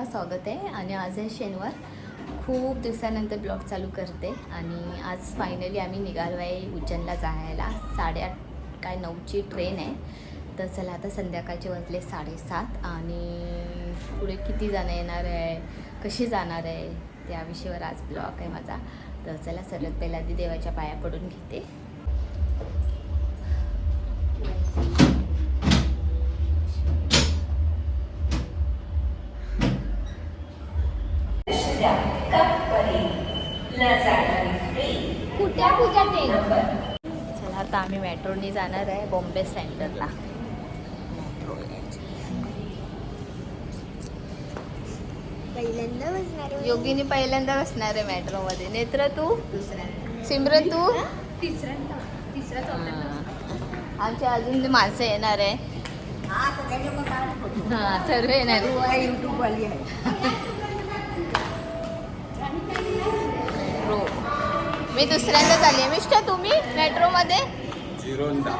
सगळ्यांचं स्वागत आहे. आणि आज आहे शनिवार. खूप दिवसानंतर ब्लॉग चालू करते. आणि आज फायनली आम्ही निघालो आहे उज्जैनला जायला. 8:30-9ची ट्रेन आहे. तर चला आता संध्याकाळचे वाजले 7:30 आणि पुढे किती जण येणार आहे, कशी जाणार आहे त्या विषयावर आज ब्लॉग आहे माझा. तर चला सर्वात पहिला आधी देवाच्या पाया पडून घेते. चला आता आम्ही मेट्रोनी जाणार आहे बॉम्बे सेंटरला. मेट्रो पहिल्यांदा बसणार आहे. योगिनी पहिल्यांदा बसणार आहे मेट्रोमध्ये. नेत्र तू, सिमरन तू तिसरा आमच्या अजून माणसं येणार आहे. हां सर्व येणार यूट्यूब वाली आहे. मेट्रो मी दुसऱ्यांदा चालली. मिस्टर तुम्ही मेट्रोमध्ये? जिरोंदा.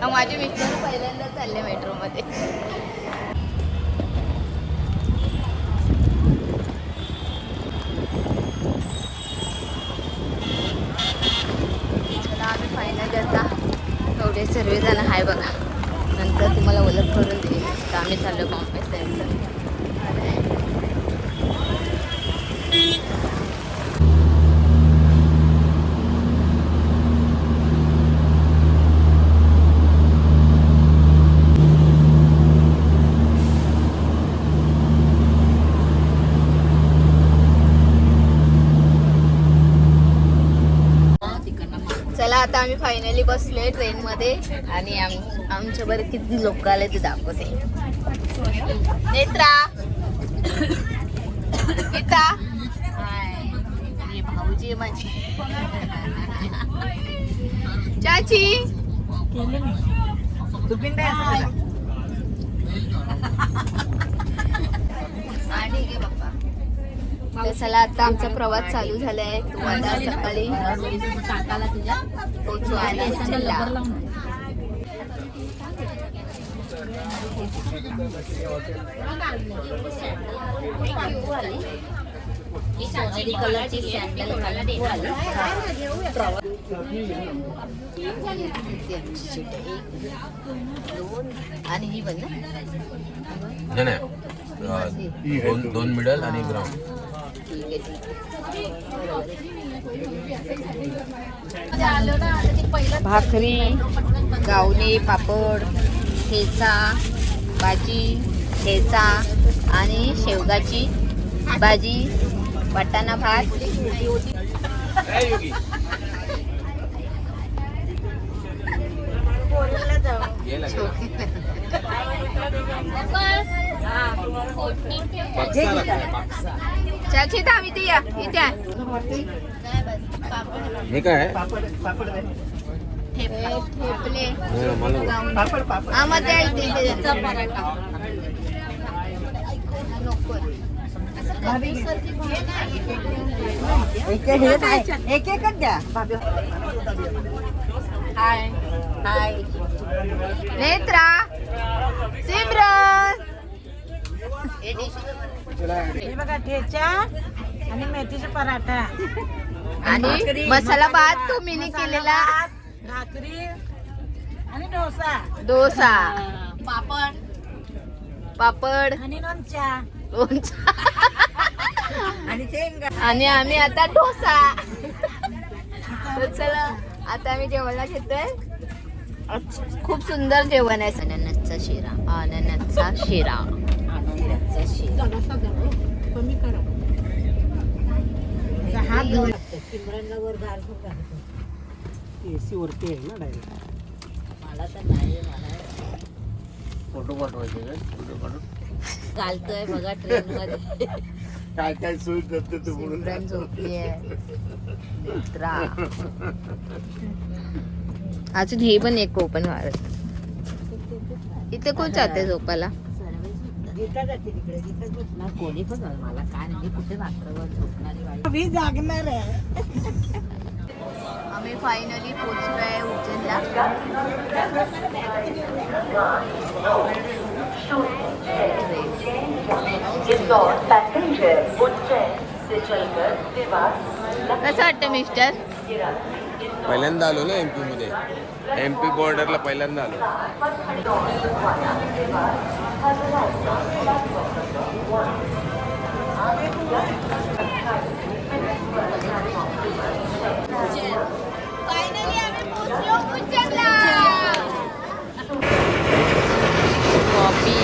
माझे मिस्टर पहिल्यांदा चालले मेट्रोमध्ये. चला आम्ही फायनली आता एवढे सर्वजण आहे बघा. नंतर तुम्हाला ओळख करून देईल. तर आम्ही चाललो बॉम्बे सेंटर. चला आता आम्ही फायनली बसलोय ट्रेनमध्ये. आणि आमच्याबरोबर किती लोक आले ते दाखवते. नेत्रा, गीता, भाऊजी माझी, चाची, आणि गे बाप्पा. तर चला आता आमचा प्रवास चालू झाला आहे. तुम्हाला सकाळी पोचू आले. सोनेरी कलरची सॅन्डल आणि ही बघ ना, दोन मिडल आणि ग्राउंड. भाकरी, गावणे, पापड, ठेचा, भाजी, ठेचा आणि शेवगाची भाजी, वाटाणा भात. चाची तर आम्ही ते या इथे हे काय ठेपले हा मग त्या इथे पराठा एक एकच द्या. हाय हाय नेत्रा, सिमरन. हे बघा ठेचा आणि मेथीचा पराठा आणि मसाला भात तो मिनी केलेला, भाकरी आणि डोसा, पापड आणि लोणचा लोणचा आणि शेंगा. आणि आम्ही आता डोसा. तर चला आता आम्ही जेवायला घेतोय. खूप सुंदर जेवण आहे. अननसचा शिरा, अननसचा शिरा, अननसचा शिरा. वरती आहे ना डायरेक्ट. मला तर नाही, मला फोटो पाठवायचे काय? फोटो पाठव. चालतोय बघा ट्रेन मध्ये. काय काय सोय करते तू म्हणून. सिमरन झोपली आहे. नेत्रा. अजून हे पण एक ओपन मारत. इथे कोण जाते झोपायला? गीता जाते तिकडे. गीता कोणी पण मला काय नाही. कुठे रात्रभर झोपणारी मी जागणार आहे. आम्ही फायनली पोहोचलोय उज्जैनला. कसं वाटतं मिस्टर? पहिल्यांदा आलो ना एमपी मध्ये, एमपी बॉर्डरला पहिल्यांदा आलो. कॉफी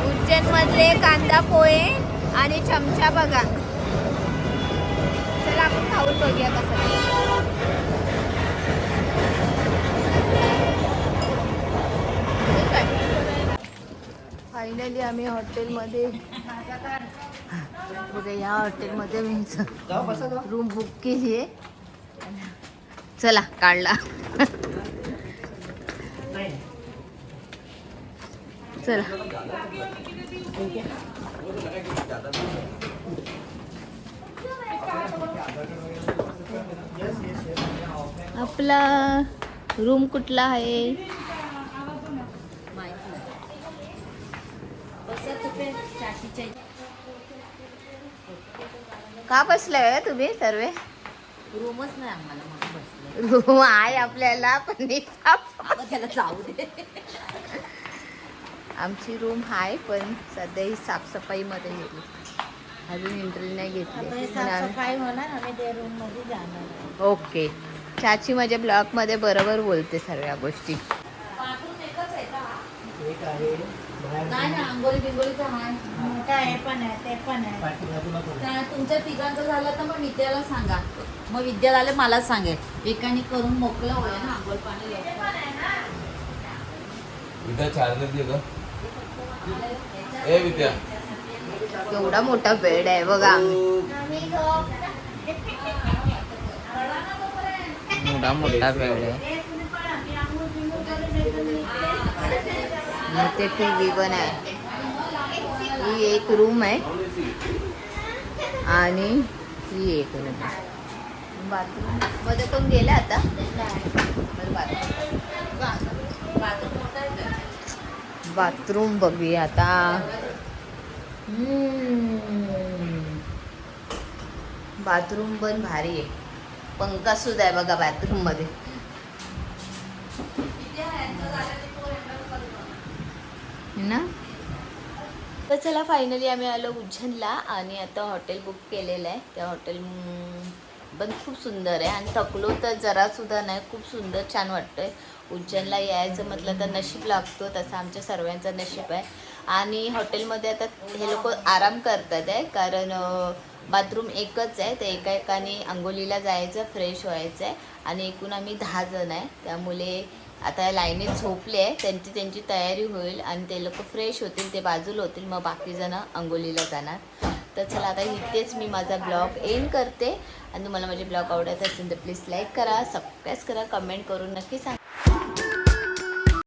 उज्जैन मधले कांदा पोहे आणि चमचा बघा. चला आपण खाऊन बघूया कसं. फायनली आम्ही हॉटेलमध्ये या हॉटेलमध्ये मी रूम बुक केली आहे. चला काढला. चला आपला रूम कुठला आहे? का बसलाय तुम्ही सर्व? रूमच नाही आम्हाला, रूम आहे आपल्याला पण त्याला जाऊ दे. आमची रूम आहे पण सध्या ही साफसफाई मध्ये घेतली, अजून एंट्री नाही घेतली. साफसफाई होणार, आम्ही त्या रूम मध्ये जाणार. ओके. चाची माझ्या ब्लॉग मध्ये बरोबर बोलते सर्व गोष्टी. नाही ना, आंघोळी बिंगोळीचं आहे, मोठा आहे पण आहे, ते पण आहे. तुमच्या तिघांचं झालं तर मग विद्याला सांगा, मग विद्या झालं मला सांगेल, एकाने करून मोकळं होईल ना आंघोळ पाणी. विद्या चार्जर दे ग. ए विद्या, एवढा मोठा बेड आहे बघा. एवढा मोठा बेड आहे. ते टीव्ही पण आहे. ही एक रूम आहे आणि ही एक रूम आहे. बाथरूम मध्ये कोण गेला आता? बाथरूम बघूया आता. बाथरूम पण भारी आहे. पंखा सुद्धा आहे बघा बाथरूम मध्ये. ना तर चला फायनली आम्ही आलो उज्जैनला आणि आता हॉटेल बुक केलेलं आहे. त्या हॉटेल पण खूप सुंदर आहे आणि थकलो तर जरासुद्धा नाही. खूप सुंदर छान वाटतंय. उज्जैनला यायचं म्हटलं तर नशीब लागतो, तसं आमच्या सर्वांचं नशीब आहे. आणि हॉटेलमध्ये आता हे लोक आराम करतात आहे कारण बाथरूम एकच आहे. तर एका एकाने अंघोलीला जायचं, फ्रेश व्हायचं आहे आणि एकूण आम्ही 10 जण आहे. त्यामुळे आता लाईनीत झोपले आहे, त्यांची तयारी होईल आणि ते लोक फ्रेश होतील, ते बाजूला होतील, मग बाकी जण अंघोलीला जाणार. तर चला आता इथेच मी माझा ब्लॉग एंड करते. आणि तुम्हाला माझे ब्लॉग आवडत असेल तर प्लीज लाईक करा, सबस्क्राईब करा, कमेंट करून नक्की सांगा.